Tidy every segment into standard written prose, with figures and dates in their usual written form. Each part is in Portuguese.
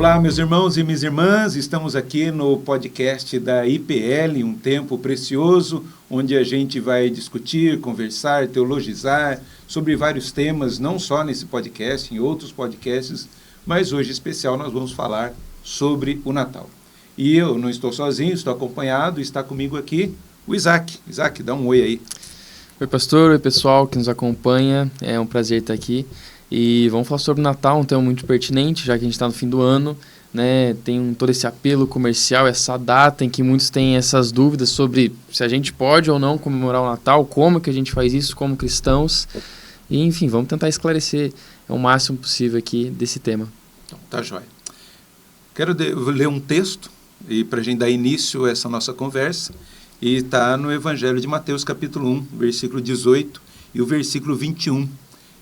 Olá, meus irmãos e minhas irmãs, estamos aqui no podcast da IPL, um tempo precioso, onde a gente vai discutir, conversar, teologizar sobre vários temas, não só nesse podcast, em outros podcasts, mas hoje em especial nós vamos falar sobre o Natal. E eu não estou sozinho, estou acompanhado, está comigo aqui o Isaac. Isaac, dá um oi aí. Oi, pastor, oi, pessoal que nos acompanha, é um prazer estar aqui. E vamos falar sobre o Natal, um tema muito pertinente, já que a gente está no fim do ano, né? Tem todo esse apelo comercial, essa data em que muitos têm essas dúvidas sobre se a gente pode ou não comemorar o Natal, como que a gente faz isso como cristãos. E, enfim, vamos tentar esclarecer o máximo possível aqui desse tema. Então, tá jóia. Quero ler um texto e para a gente dar início a essa nossa conversa, e está no Evangelho de Mateus, capítulo 1, versículo 18 e o versículo 21,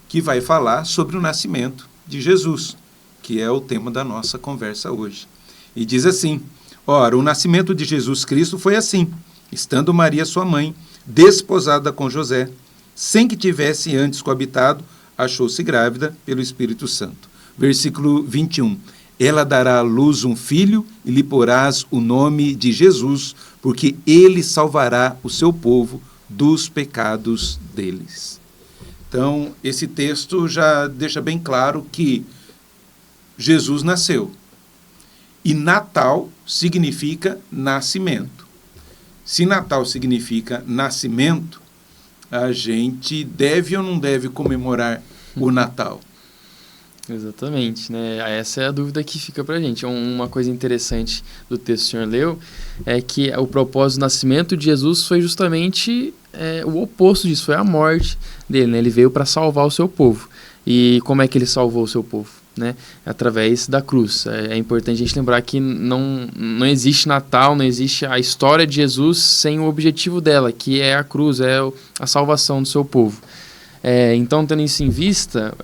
que vai falar sobre o nascimento de Jesus, que é o tema da nossa conversa hoje. E diz assim: ora, o nascimento de Jesus Cristo foi assim, estando Maria sua mãe, desposada com José, sem que tivesse antes coabitado, achou-se grávida pelo Espírito Santo. Versículo 21. Ela dará à luz um filho e lhe porás o nome de Jesus, porque ele salvará o seu povo dos pecados deles. Então, esse texto já deixa bem claro que Jesus nasceu. E Natal significa nascimento. Se Natal significa nascimento, a gente deve ou não deve comemorar o Natal? Exatamente, né? Essa é a dúvida que fica pra gente. Uma coisa interessante do texto que o senhor leu é que o propósito do nascimento de Jesus foi justamente o oposto disso, foi a morte dele, né? Ele veio para salvar o seu povo. E como é que ele salvou o seu povo? Né? Através da cruz. É importante a gente lembrar que não existe Natal, não existe a história de Jesus sem o objetivo dela, que é a cruz, é a salvação do seu povo. Então, tendo isso em vista,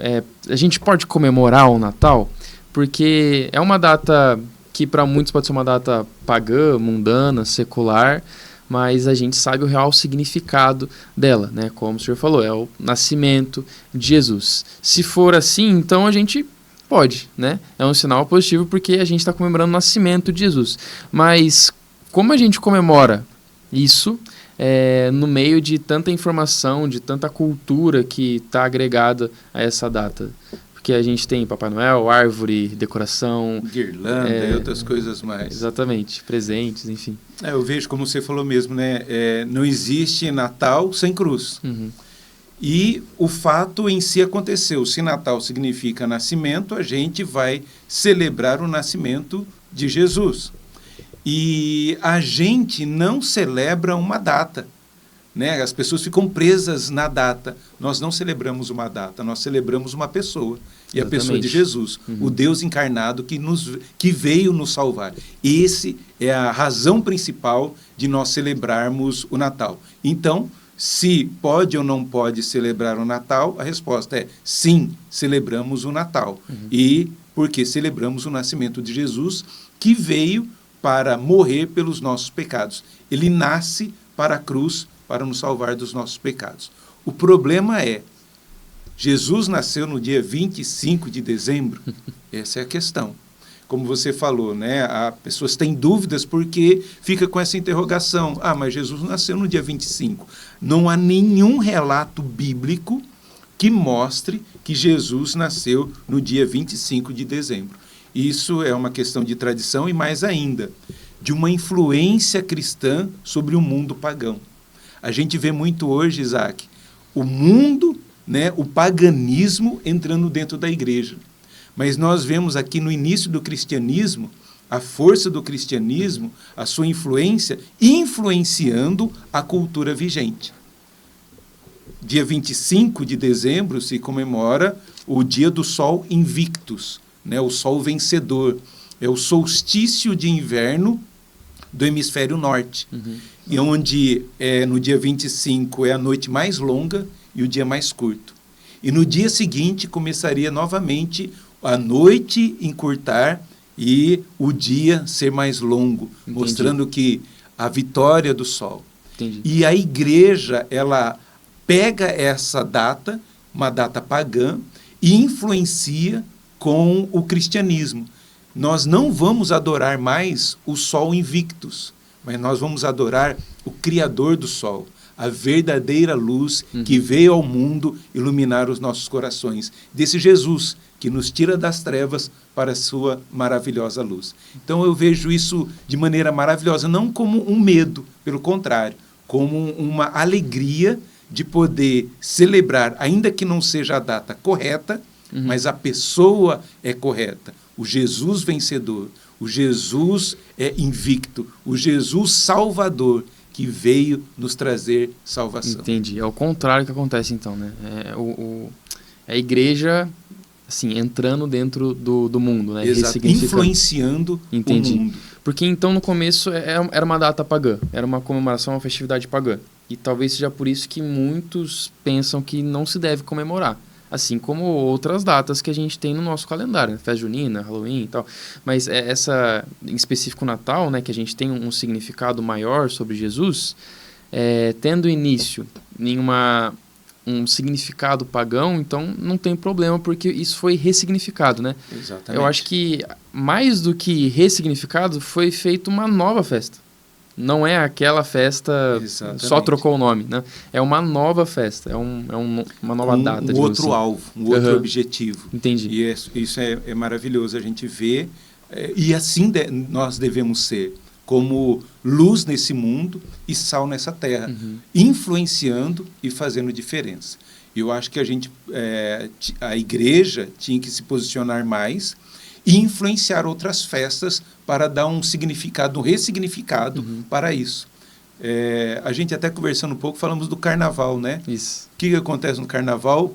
a gente pode comemorar o Natal, porque é uma data que para muitos pode ser uma data pagã, mundana, secular, mas a gente sabe o real significado dela, né? Como o senhor falou, é o nascimento de Jesus. Se for assim, então a gente pode, né? É um sinal positivo porque a gente está comemorando o nascimento de Jesus. Mas como a gente comemora isso no meio de tanta informação, de tanta cultura que está agregada a essa data? Porque a gente tem Papai Noel, árvore, decoração... guirlanda e outras coisas mais. Exatamente, presentes, enfim. Eu vejo, como você falou mesmo, né? Não existe Natal sem cruz. Uhum. E o fato em si aconteceu. Se Natal significa nascimento, a gente vai celebrar o nascimento de Jesus. E a gente não celebra uma data, né? As pessoas ficam presas na data. Nós não celebramos uma data, nós celebramos uma pessoa. E a pessoa de Jesus, o Deus encarnado que veio nos salvar. Esse é a razão principal de nós celebrarmos o Natal. Então, se pode ou não pode celebrar o Natal, a resposta é sim, celebramos o Natal. E porque celebramos o nascimento de Jesus, que veio para morrer pelos nossos pecados. Ele nasce para a cruz, para nos salvar dos nossos pecados. O problema é, Jesus nasceu no dia 25 de dezembro? Essa é a questão. Como você falou, né? As pessoas têm dúvidas porque fica com essa interrogação. Mas Jesus nasceu no dia 25. Não há nenhum relato bíblico que mostre que Jesus nasceu no dia 25 de dezembro. Isso é uma questão de tradição e, mais ainda, de uma influência cristã sobre o mundo pagão. A gente vê muito hoje, Isaac, o mundo, né, o paganismo entrando dentro da igreja. Mas nós vemos aqui no início do cristianismo, a força do cristianismo, a sua influência, influenciando a cultura vigente. Dia 25 de dezembro se comemora o dia do Sol Invictus, né, o Sol Vencedor. É o solstício de inverno do hemisfério norte, e onde no dia 25 é a noite mais longa e o dia mais curto. E no dia seguinte começaria novamente a noite encurtar e o dia ser mais longo, Entendi. Mostrando que a vitória do sol. Entendi. E a igreja, ela pega essa data, uma data pagã, e influencia com o cristianismo. nós não vamos adorar mais o Sol Invictus, mas nós vamos adorar o Criador do Sol, a verdadeira luz que veio ao mundo iluminar os nossos corações. Desse Jesus que nos tira das trevas para a sua maravilhosa luz. Então eu vejo isso de maneira maravilhosa, não como um medo, pelo contrário, como uma alegria de poder celebrar, ainda que não seja a data correta, mas a pessoa é correta. O Jesus vencedor, o Jesus invicto, o Jesus salvador, que veio nos trazer salvação. Entendi. É o contrário que acontece, então, né? A igreja, assim, entrando dentro do mundo, né? Exato. Influenciando o mundo. Porque, então, no começo, era uma data pagã. Era uma comemoração, uma festividade pagã. E talvez seja por isso que muitos pensam que não se deve comemorar. Assim como outras datas que a gente tem no nosso calendário, né? Festa junina, Halloween e tal. Mas essa, em específico o Natal, né, que a gente tem um significado maior sobre Jesus, tendo início em um significado pagão, então não tem problema, porque isso foi ressignificado, né? Exatamente. Eu acho que mais do que ressignificado, foi feita uma nova festa. Não é aquela festa, exatamente, só trocou o nome, né? É uma nova festa, uma nova data. Um outro assim. Alvo, um outro objetivo. Entendi. E isso é maravilhoso a gente ver. E assim nós devemos ser, como luz nesse mundo e sal nessa terra, influenciando e fazendo diferença. Eu acho que a igreja tinha que se posicionar mais e influenciar outras festas para dar um significado, um ressignificado para isso. A gente até conversando um pouco, falamos do carnaval, né? Isso. O que acontece no carnaval?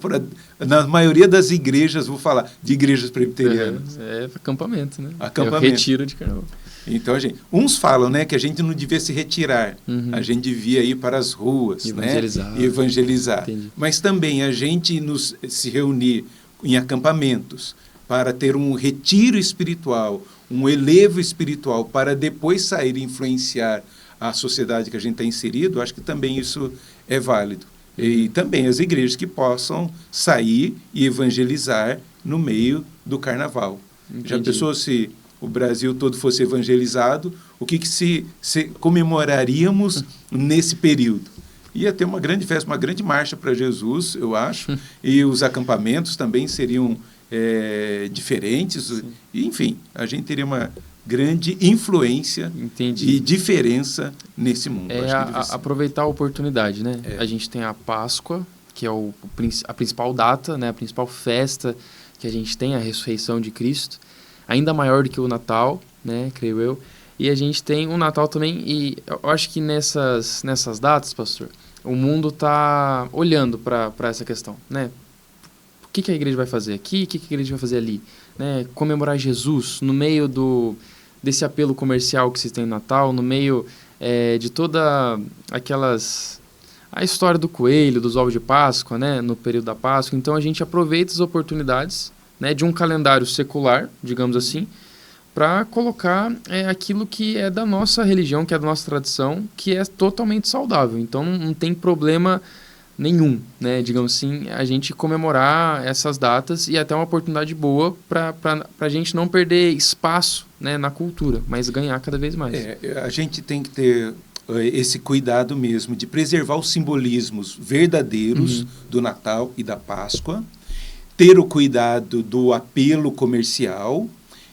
Na maioria das igrejas, vou falar, de igrejas presbiterianas. É acampamento, né? Acampamento. É o retiro de carnaval. Então, uns falam, né, que a gente não devia se retirar, a gente devia ir para as ruas, evangelizar. Né? E evangelizar. Entendi. Mas também a gente se reunir em acampamentos para ter um retiro espiritual, um elevo espiritual, para depois sair e influenciar a sociedade que a gente está inserido, acho que também isso é válido. E também as igrejas que possam sair e evangelizar no meio do carnaval. Entendi. Já pensou se o Brasil todo fosse evangelizado, o que se comemoraríamos nesse período? Ia ter uma grande festa, uma grande marcha para Jesus, eu acho, e os acampamentos também seriam diferentes. E, enfim, a gente teria uma grande influência e diferença nesse mundo. Aproveitar a oportunidade, né? A gente tem a Páscoa, que é a principal data, né? A principal festa que a gente tem, a ressurreição de Cristo, ainda maior do que o Natal, né? Creio eu. E a gente tem o Natal também, e eu acho que nessas datas, pastor, o mundo está olhando para essa questão, né? O que a igreja vai fazer aqui? O que a igreja vai fazer ali? Né? Comemorar Jesus no meio desse apelo comercial que se tem no Natal, no meio de toda a história do coelho, dos ovos de Páscoa, né? No período da Páscoa. Então a gente aproveita as oportunidades, né, de um calendário secular, digamos assim, para colocar aquilo que é da nossa religião, que é da nossa tradição, que é totalmente saudável. Então não tem problema nenhum, né, digamos assim, a gente comemorar essas datas, e até uma oportunidade boa para a gente não perder espaço, né, na cultura, mas ganhar cada vez mais. A gente tem que ter esse cuidado mesmo de preservar os simbolismos verdadeiros do Natal e da Páscoa, ter o cuidado do apelo comercial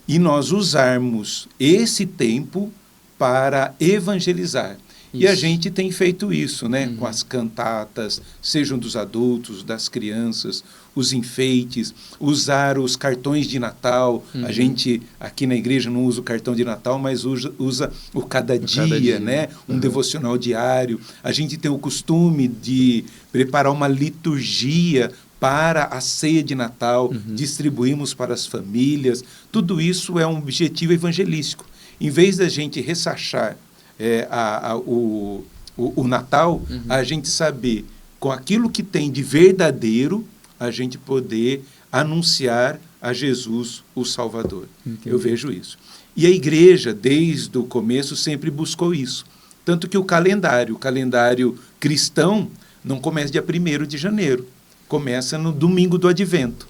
e nós usarmos esse tempo para evangelizar. Isso. E a gente tem feito isso, né? Com as cantatas, sejam dos adultos, das crianças, os enfeites, usar os cartões de Natal. A gente, aqui na igreja, não usa o cartão de Natal, mas usa o cada dia, né? Um devocional diário. A gente tem o costume de preparar uma liturgia para a ceia de Natal, distribuímos para as famílias. Tudo isso é um objetivo evangelístico. Em vez da gente ressachar o Natal, a gente saber, com aquilo que tem de verdadeiro, a gente poder anunciar a Jesus, o Salvador. Entendi. Eu vejo isso. E a igreja, desde o começo, sempre buscou isso. Tanto que o calendário cristão, não começa dia 1º de janeiro, começa no domingo do Advento.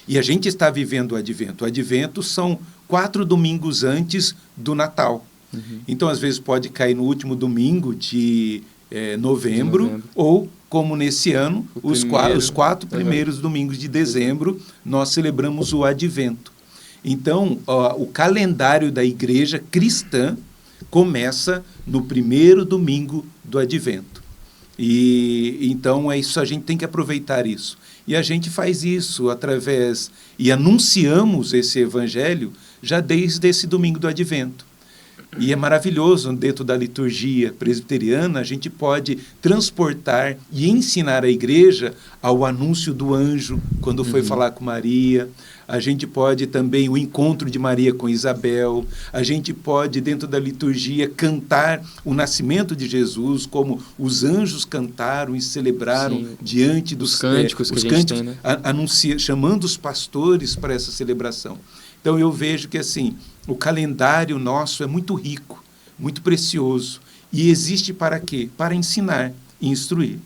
E a gente está vivendo o Advento. O Advento são 4 domingos antes do Natal. Então, às vezes, pode cair no último domingo de novembro, ou, como nesse ano, os 4 primeiros domingos de dezembro, nós celebramos o Advento. Então, o calendário da igreja cristã começa no primeiro domingo do Advento. E então é isso, a gente tem que aproveitar isso. E a gente faz isso e anunciamos esse evangelho já desde esse domingo do Advento. E é maravilhoso, dentro da liturgia presbiteriana, a gente pode transportar e ensinar a igreja ao anúncio do anjo, quando foi falar com Maria. A gente pode também o encontro de Maria com Isabel. A gente pode, dentro da liturgia, cantar o nascimento de Jesus, como os anjos cantaram e celebraram diante dos cânticos que a gente tem, né? Chamando os pastores para essa celebração. Então, eu vejo que, assim, o calendário nosso é muito rico, muito precioso. E existe para quê? Para ensinar e instruir.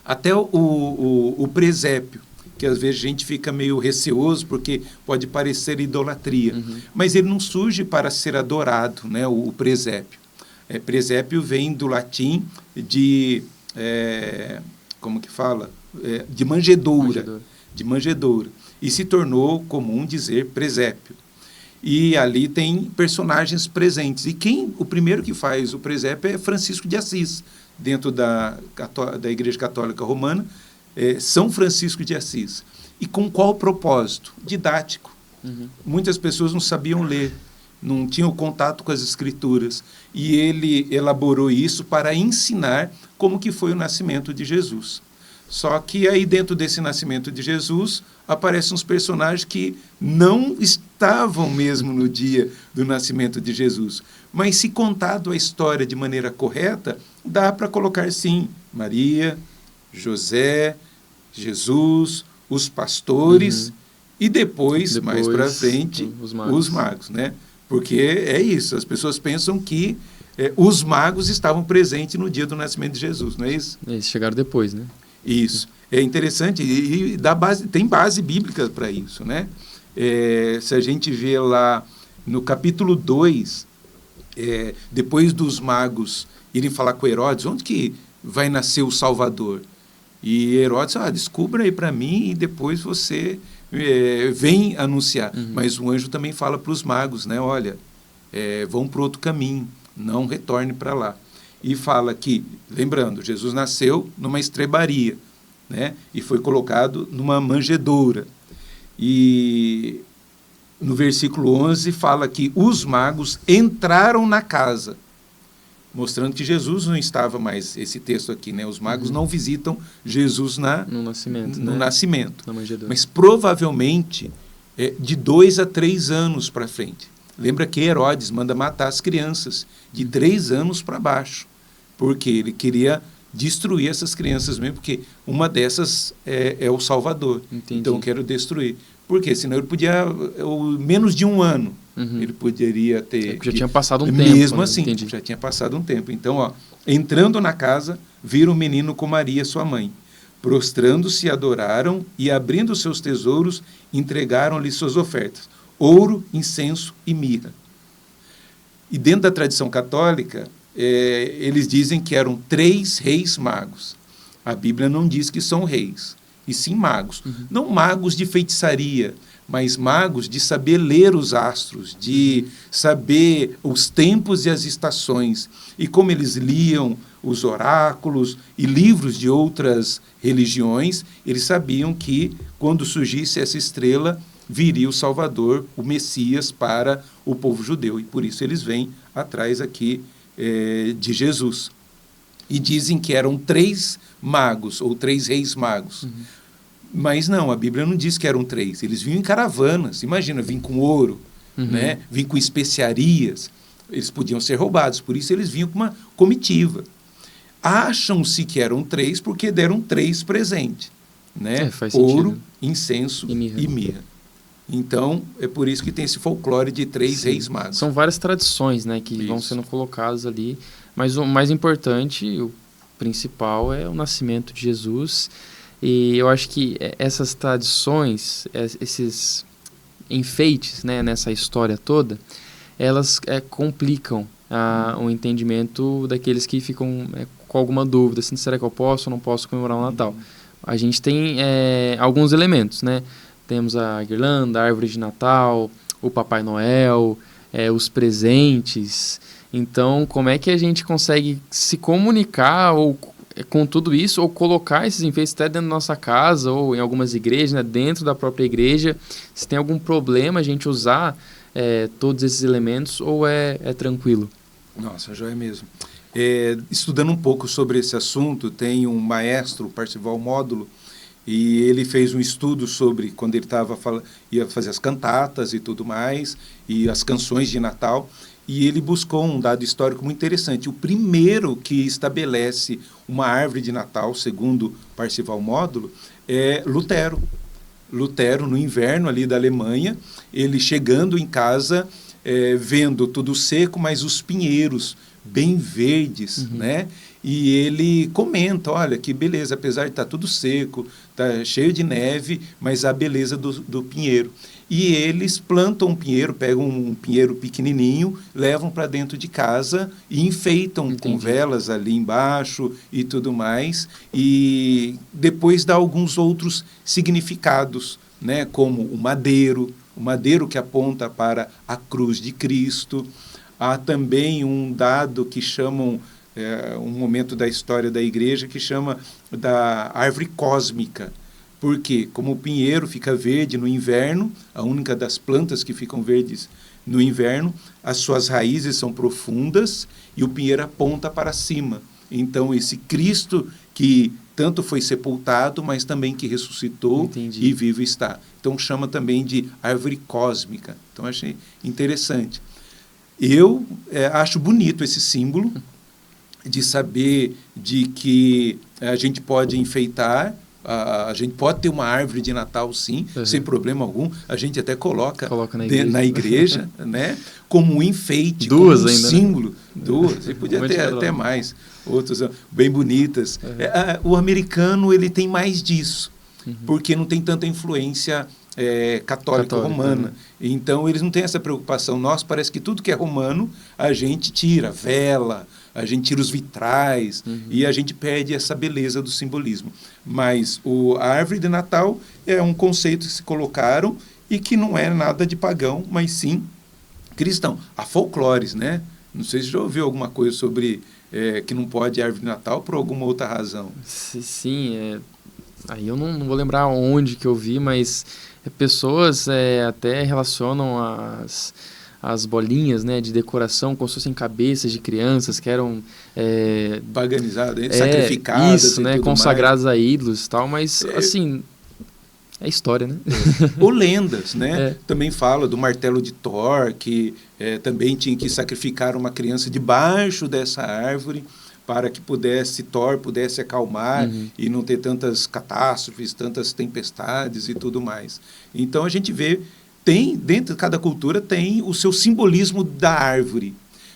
Até o presépio, que às vezes a gente fica meio receoso, porque pode parecer idolatria. Mas ele não surge para ser adorado, né, o presépio. Presépio vem do latim de... como que fala? De manjedoura. De manjedoura. E se tornou comum dizer presépio. E ali tem personagens presentes. E o primeiro que faz o presépio é Francisco de Assis, dentro da Igreja Católica Romana, São Francisco de Assis. E com qual propósito? Didático. Muitas pessoas não sabiam ler, não tinham contato com as Escrituras. E ele elaborou isso para ensinar como que foi o nascimento de Jesus. Só que aí, dentro desse nascimento de Jesus, aparecem uns personagens que não estavam mesmo no dia do nascimento de Jesus. Mas, se contado a história de maneira correta, dá para colocar, sim, Maria, José, Jesus, os pastores e depois mais para frente, os magos, né? Porque é isso, as pessoas pensam que os magos estavam presentes no dia do nascimento de Jesus, não é isso? Eles chegaram depois, né? Isso. É interessante e tem base bíblica para isso, né? Se a gente vê lá no capítulo 2, depois dos magos irem falar com Herodes, onde que vai nascer o Salvador? E Herodes, descubra aí para mim e depois você vem anunciar. Mas o anjo também fala para os magos, né? Olha, vão para outro caminho, não retorne para lá. E fala que, lembrando, Jesus nasceu numa estrebaria, né? E foi colocado numa manjedoura. E no versículo 11 fala que os magos entraram na casa, mostrando que Jesus não estava mais, esse texto aqui, né? Os magos não visitam Jesus no nascimento, na manjedoura. Mas provavelmente de 2 a 3 anos para frente. Lembra que Herodes manda matar as crianças de 3 anos para baixo, porque ele queria destruir essas crianças mesmo, porque uma dessas é o Salvador. Entendi. Então, eu quero destruir. Por quê? Senão ele podia, menos de 1 ano, ele poderia ter... já tinha passado um tempo. Mesmo assim, já tinha passado um tempo. Então, entrando na casa, viram o menino com Maria, sua mãe. Prostrando-se, adoraram e, abrindo seus tesouros, entregaram-lhe suas ofertas: ouro, incenso e mirra. E dentro da tradição católica, eles dizem que eram 3 reis magos. A Bíblia não diz que são reis, e sim magos. Não magos de feitiçaria, mas magos de saber ler os astros, de saber os tempos e as estações. E como eles liam os oráculos e livros de outras religiões, eles sabiam que, quando surgisse essa estrela, viria o Salvador, o Messias, para o povo judeu. E por isso eles vêm atrás aqui de Jesus. E dizem que eram 3 magos, ou 3 reis magos. Mas não, a Bíblia não diz que eram 3. Eles vinham em caravanas. Imagina, vinham com ouro, né? Vinham com especiarias. Eles podiam ser roubados, por isso eles vinham com uma comitiva. Acham-se que eram 3 porque deram 3 presentes, né? Ouro, incenso e mirra. Então, é por isso que tem esse folclore de 3 reis magos. São várias tradições, né, que vão sendo colocadas ali, mas o mais importante, o principal, é o nascimento de Jesus. E eu acho que essas tradições, esses enfeites, né, nessa história toda, elas complicam o entendimento daqueles que ficam com alguma dúvida, assim, será que eu posso ou não posso comemorar o Natal? A gente tem alguns elementos, né? Temos a guirlanda, a árvore de Natal, o Papai Noel, os presentes. Então, como é que a gente consegue se comunicar com tudo isso, ou colocar esses enfeites até dentro da nossa casa, ou em algumas igrejas, né, dentro da própria igreja? Se tem algum problema a gente usar todos esses elementos, ou é tranquilo? Nossa, já é mesmo. Estudando um pouco sobre esse assunto, tem um maestro, Parcival Módulo, e ele fez um estudo sobre quando ele ia fazer as cantatas e tudo mais, e as canções de Natal, e ele buscou um dado histórico muito interessante. O primeiro que estabelece uma árvore de Natal, segundo Parcival Módulo, é Lutero. Lutero, no inverno ali da Alemanha, ele chegando em casa, vendo tudo seco, mas os pinheiros bem verdes, né? E ele comenta, olha, que beleza, apesar de estar tudo seco, tá cheio de neve, mas a beleza do pinheiro. E eles plantam um pinheiro, pegam um pinheiro pequenininho, levam para dentro de casa e enfeitam com velas ali embaixo e tudo mais. E depois dá alguns outros significados, né? Como o madeiro que aponta para a cruz de Cristo. Há também um dado que chamam, um momento da história da igreja, que chama da árvore cósmica. Porque, como o pinheiro fica verde no inverno, a única das plantas que ficam verdes no inverno, as suas raízes são profundas e o pinheiro aponta para cima. Então, esse Cristo que tanto foi sepultado, mas também que ressuscitou e vivo está. Então, chama também de árvore cósmica. Então, achei interessante. Eu acho bonito esse símbolo de saber de que a gente pode enfeitar, a gente pode ter uma árvore de Natal, sim, sem problema algum. A gente até coloca na igreja, né, como um enfeite, duas como um ainda, símbolo. Né? Duas, e podia ter até mais, outras bem bonitas. O americano, ele tem mais disso, porque não tem tanta influência católica romana. Então, eles não têm essa preocupação. Nós, parece que tudo que é romano, a gente tira vela, a gente tira os vitrais, e a gente perde essa beleza do simbolismo. Mas a árvore de Natal é um conceito que se colocaram e que não é nada de pagão, mas sim cristão. Há folclores, né? Não sei se já ouviu alguma coisa sobre que não pode árvore de Natal por alguma outra razão. Sim, aí eu não vou lembrar onde que eu vi, mas pessoas até relacionam as bolinhas, né, de decoração como se fossem cabeças de crianças que eram paganizadas, sacrificadas, isso, né, consagradas mais a ídolos e tal, mas assim, é história, né? Ou lendas, né? Também fala do martelo de Thor, que também tinha que sacrificar uma criança debaixo dessa árvore para que Thor pudesse acalmar e não ter tantas catástrofes, tantas tempestades e tudo mais. Então a gente vê, dentro de cada cultura tem o seu simbolismo da árvore,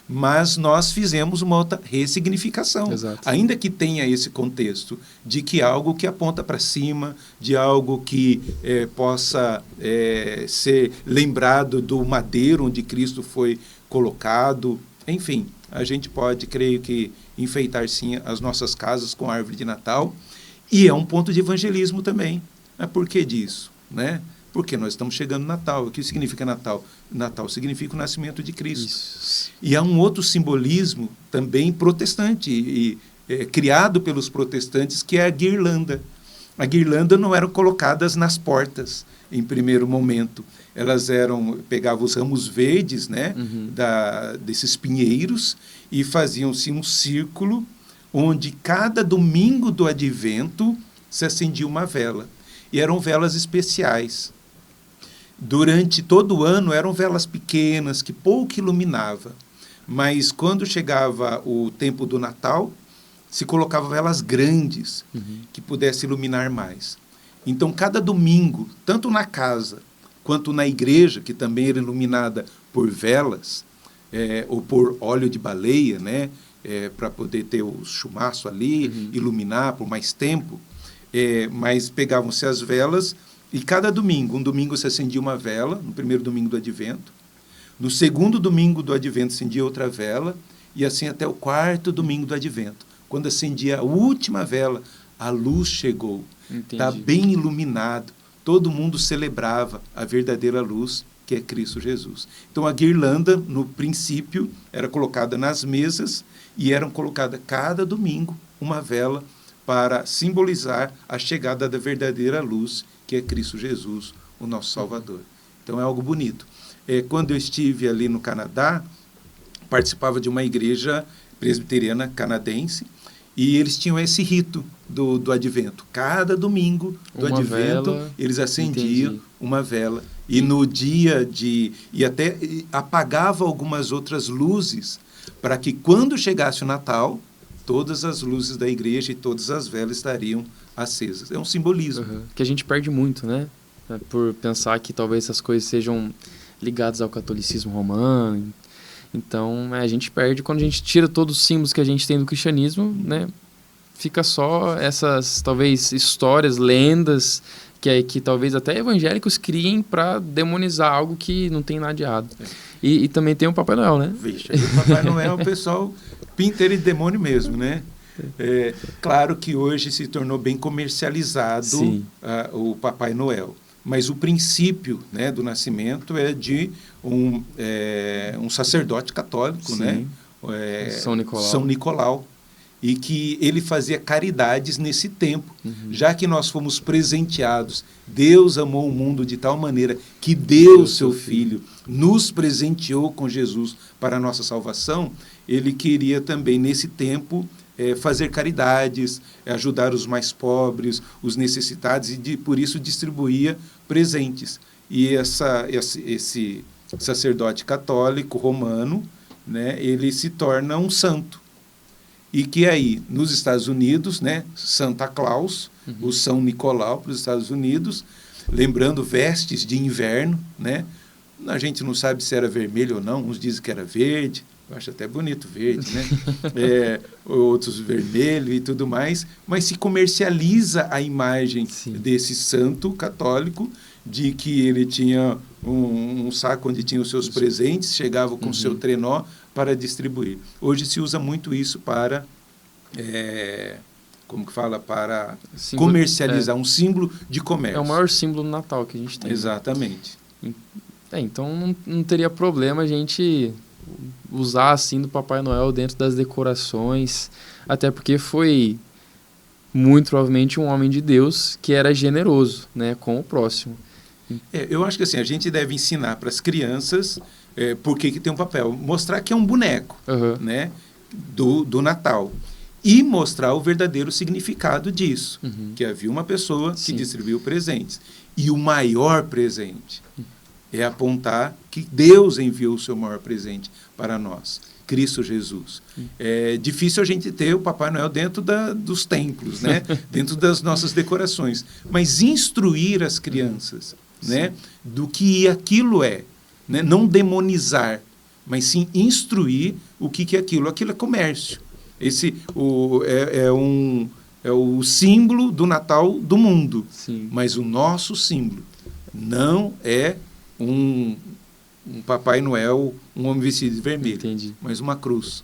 mas nós fizemos uma outra ressignificação. Exato. Ainda que tenha esse contexto de que algo que aponta para cima, de algo que possa ser lembrado do madeiro onde Cristo foi colocado, enfim, a gente pode, creio que, enfeitar sim as nossas casas com a árvore de Natal, e é um ponto de evangelismo também. Por que disso? Né? Porque nós estamos chegando no Natal. O que significa Natal? Natal significa o nascimento de Cristo. Isso. E há um outro simbolismo também protestante, criado pelos protestantes, que é a guirlanda. A guirlanda não eram colocadas nas portas em primeiro momento. Elas pegavam os ramos verdes, né, desses pinheiros, e faziam-se um círculo onde cada domingo do advento se acendia uma vela. E eram velas especiais. Durante todo o ano eram velas pequenas, que pouco iluminava. Mas quando chegava o tempo do Natal, se colocava velas grandes, que pudessem iluminar mais. Então, cada domingo, tanto na casa quanto na igreja, que também era iluminada por velas, ou por óleo de baleia, né, para poder ter o chumaço ali, iluminar por mais tempo, mas pegavam-se as velas e cada domingo, um domingo se acendia uma vela, no primeiro domingo do Advento, no segundo domingo do Advento acendia outra vela, e assim até o quarto domingo do Advento. Quando acendia a última vela, a luz chegou. Está bem iluminado. Todo mundo celebrava a verdadeira luz, que é Cristo Jesus. Então, a guirlanda, no princípio, era colocada nas mesas e eram colocada cada domingo uma vela para simbolizar a chegada da verdadeira luz, que é Cristo Jesus, o nosso Salvador. Então, é algo bonito. Quando eu estive ali no Canadá, participava de uma igreja presbiteriana canadense, e eles tinham esse rito do Advento. Cada domingo do Advento, eles acendiam uma vela. E no dia e até apagava algumas outras luzes, para que quando chegasse o Natal, todas as luzes da igreja e todas as velas estariam acesas. É um simbolismo. Que a gente perde muito, né? Por pensar que talvez essas coisas sejam ligadas ao catolicismo romano. Então, a gente perde quando a gente tira todos os símbolos que a gente tem do cristianismo, né? Fica só essas, talvez, histórias, lendas, que talvez até evangélicos criem para demonizar algo que não tem nada de errado. E também tem o Papai Noel, né? Vixe, aí o Papai Noel, o pessoal pinta ele de demônio mesmo, né? Claro que hoje se tornou bem comercializado o Papai Noel. Mas o princípio, né, do nascimento é de um sacerdote católico, né? São Nicolau, e que ele fazia caridades nesse tempo, já que nós fomos presenteados. Deus amou o mundo de tal maneira que deu o seu Filho, nos presenteou com Jesus para a nossa salvação. Ele queria também, nesse tempo, fazer caridades, ajudar os mais pobres, os necessitados, e por isso distribuía presentes. E esse sacerdote católico romano, né, ele se torna um santo. E que aí, nos Estados Unidos, né, Santa Claus, o São Nicolau para os Estados Unidos, lembrando vestes de inverno, né? A gente não sabe se era vermelho ou não, uns dizem que era verde, eu acho até bonito verde, né? Outros vermelho e tudo mais, mas se comercializa a imagem desse santo católico, de que ele tinha um saco onde tinha os seus presentes, chegava com o seu trenó para distribuir. Hoje se usa muito isso para, para comercializar, um símbolo de comércio. É o maior símbolo do Natal que a gente tem. Exatamente. Então não teria problema a gente usar assim do Papai Noel dentro das decorações, até porque foi muito provavelmente um homem de Deus que era generoso, né, com o próximo. Eu acho que assim, a gente deve ensinar para as crianças por que tem um papel, mostrar que é um boneco, né, do Natal, e mostrar o verdadeiro significado disso, que havia uma pessoa que distribuiu presentes, e o maior presente é apontar que Deus enviou o seu maior presente para nós, Cristo Jesus. É difícil a gente ter o Papai Noel dentro dos templos, né? Dentro das nossas decorações, mas instruir as crianças, né, do que aquilo é, né? Não demonizar, mas sim instruir o que é aquilo. Aquilo é comércio. É o símbolo do Natal do mundo, mas o nosso símbolo não é um Papai Noel, um homem vestido de vermelho, mas uma cruz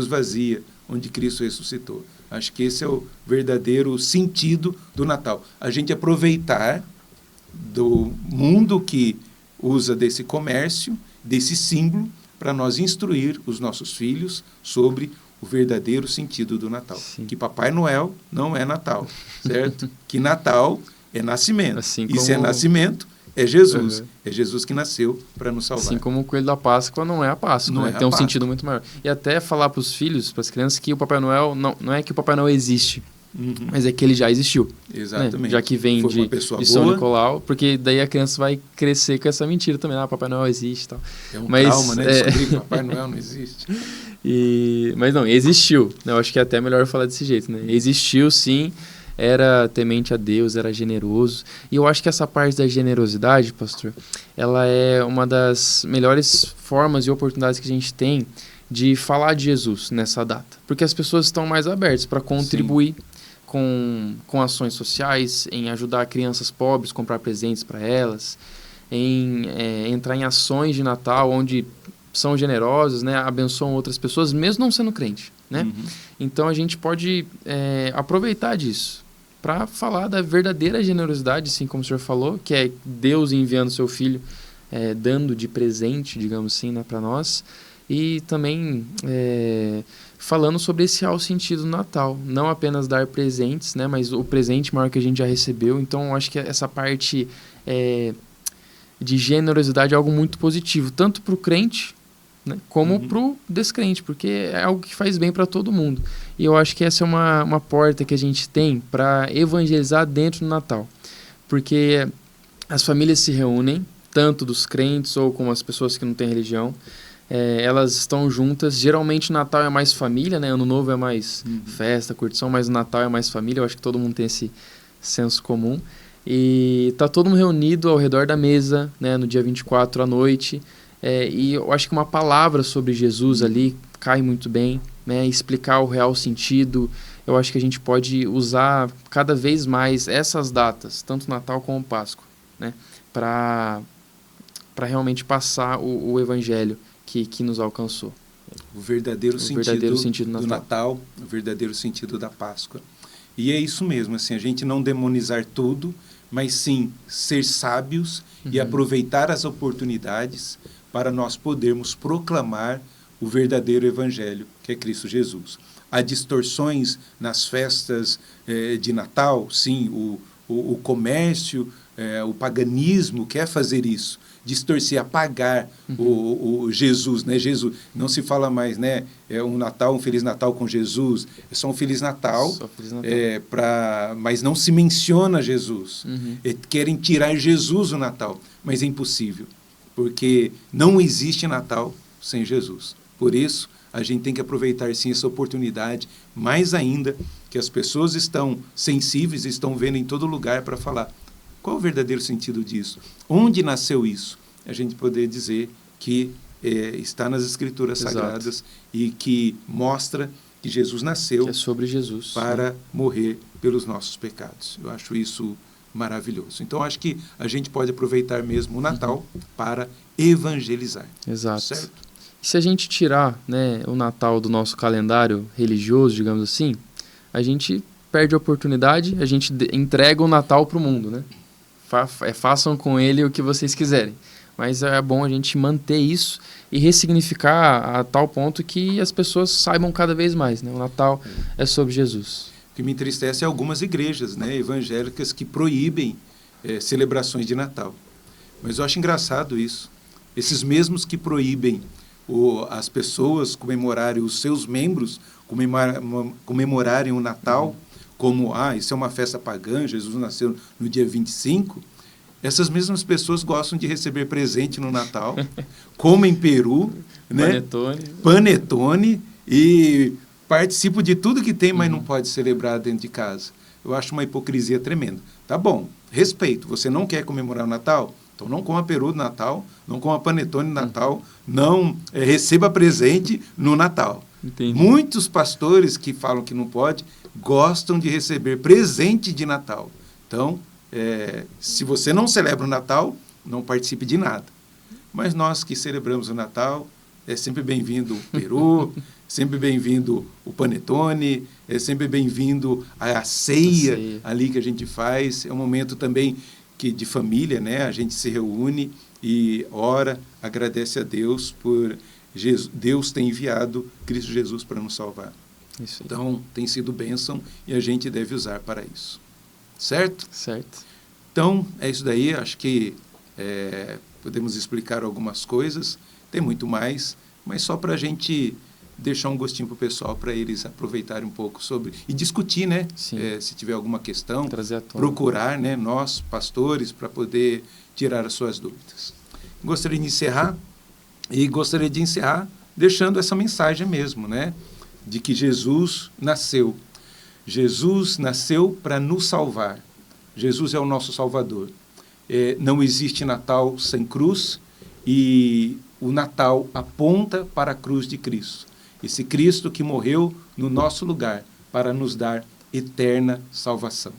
vazia, onde Cristo ressuscitou. Acho que esse é o verdadeiro sentido do Natal. A gente aproveitar do mundo que usa desse comércio, desse símbolo, para nós instruir os nossos filhos sobre o verdadeiro sentido do Natal. Que Papai Noel não é Natal, certo? Que Natal é nascimento. Assim como... E se é nascimento, é Jesus. É Jesus que nasceu para nos salvar. Assim como o coelho da Páscoa não é a Páscoa, né? Tem um sentido muito maior. E até falar para os filhos, para as crianças, que o Papai Noel não é que o Papai Noel existe, mas é que ele já existiu. Exatamente. Né? Já que vem de São Nicolau, porque daí a criança vai crescer com essa mentira também. Papai Noel existe e tal. É um trauma, né? Descobrir que Papai Noel não existe. Mas não, existiu. Eu acho que é até melhor falar desse jeito, né? Existiu, sim. Era temente a Deus, era generoso. E eu acho que essa parte da generosidade, pastor, ela é uma das melhores formas e oportunidades que a gente tem de falar de Jesus nessa data. Porque as pessoas estão mais abertas para contribuir com ações sociais, em ajudar crianças pobres, comprar presentes para elas, em entrar em ações de Natal onde são generosos, né, abençoam outras pessoas, mesmo não sendo crente, né? Uhum. Então a gente pode aproveitar disso para falar da verdadeira generosidade, assim como o senhor falou, que é Deus enviando seu Filho, dando de presente, digamos assim, né, para nós, e também falando sobre esse real sentido do Natal, não apenas dar presentes, né, mas o presente maior que a gente já recebeu. Então eu acho que essa parte de generosidade é algo muito positivo, tanto para o crente, né, como para o descrente, porque é algo que faz bem para todo mundo. E eu acho que essa é uma porta que a gente tem para evangelizar dentro do Natal, porque as famílias se reúnem, tanto dos crentes ou como as pessoas que não têm religião, elas estão juntas. Geralmente o Natal é mais família, né? Ano Novo é mais festa, curtição, mas o Natal é mais família. Eu acho que todo mundo tem esse senso comum. E tá todo mundo reunido ao redor da mesa, né, no dia 24 à noite. E eu acho que uma palavra sobre Jesus ali cai muito bem, né? Explicar o real sentido. Eu acho que a gente pode usar cada vez mais essas datas, tanto Natal como Páscoa, né? Para realmente passar o evangelho que nos alcançou. O verdadeiro sentido do Natal, o verdadeiro sentido da Páscoa. E é isso mesmo, assim, a gente não demonizar tudo, mas sim ser sábios e aproveitar as oportunidades para nós podermos proclamar o verdadeiro evangelho, que é Cristo Jesus. Há distorções nas festas de Natal, sim, o comércio, o paganismo quer fazer isso, distorcer, apagar o Jesus, né? Jesus, não se fala mais, né? Um Natal, um Feliz Natal com Jesus, é só um Feliz Natal, mas não se menciona Jesus. Querem tirar Jesus do Natal, mas é impossível, porque não existe Natal sem Jesus. Por isso, a gente tem que aproveitar sim essa oportunidade, mais ainda que as pessoas estão sensíveis, estão vendo em todo lugar para falar qual o verdadeiro sentido disso, onde nasceu isso. A gente poder dizer que está nas Escrituras Sagradas e que mostra que Jesus nasceu, que é sobre Jesus, para morrer pelos nossos pecados. Eu acho isso maravilhoso. Então, acho que a gente pode aproveitar mesmo o Natal para evangelizar. Exato. Certo? E se a gente tirar, né, o Natal do nosso calendário religioso, digamos assim, a gente perde a oportunidade, a gente entrega o Natal para o mundo, né? Façam com ele o que vocês quiserem. Mas é bom a gente manter isso e ressignificar a tal ponto que as pessoas saibam cada vez mais, né? O Natal é sobre Jesus. O que me entristece é algumas igrejas, né, evangélicas que proíbem celebrações de Natal. Mas eu acho engraçado isso. Esses mesmos que proíbem as pessoas comemorarem, os seus membros comemorarem o Natal, como, isso é uma festa pagã, Jesus nasceu no dia 25, essas mesmas pessoas gostam de receber presente no Natal, comem peru, né? Panetone, e participam de tudo que tem, mas não pode celebrar dentro de casa. Eu acho uma hipocrisia tremenda. Tá bom, respeito, você não quer comemorar o Natal? Então não coma peru no Natal, não coma panetone no Natal, não receba presente no Natal. Entendi. Muitos pastores que falam que não pode, gostam de receber presente de Natal. Então, se você não celebra o Natal, não participe de nada. Mas nós que celebramos o Natal, é sempre bem-vindo o peru, sempre bem-vindo o panetone, é sempre bem-vindo a ceia ali que a gente faz. É um momento também de família, né? A gente se reúne e ora, agradece a Deus por Deus ter enviado Cristo Jesus para nos salvar. Isso aí. Então, tem sido bênção e a gente deve usar para isso. Certo? Certo. Então, é isso daí. Acho que podemos explicar algumas coisas. Tem muito mais, mas só para a gente deixar um gostinho para o pessoal, para eles aproveitarem um pouco sobre... E discutir, né? Se tiver alguma questão, procurar, né, nós, pastores, para poder tirar as suas dúvidas. Gostaria de encerrar, deixando essa mensagem mesmo, né? De que Jesus nasceu. Jesus nasceu para nos salvar. Jesus é o nosso Salvador. Não existe Natal sem cruz e o Natal aponta para a cruz de Cristo. Esse Cristo que morreu no nosso lugar para nos dar eterna salvação.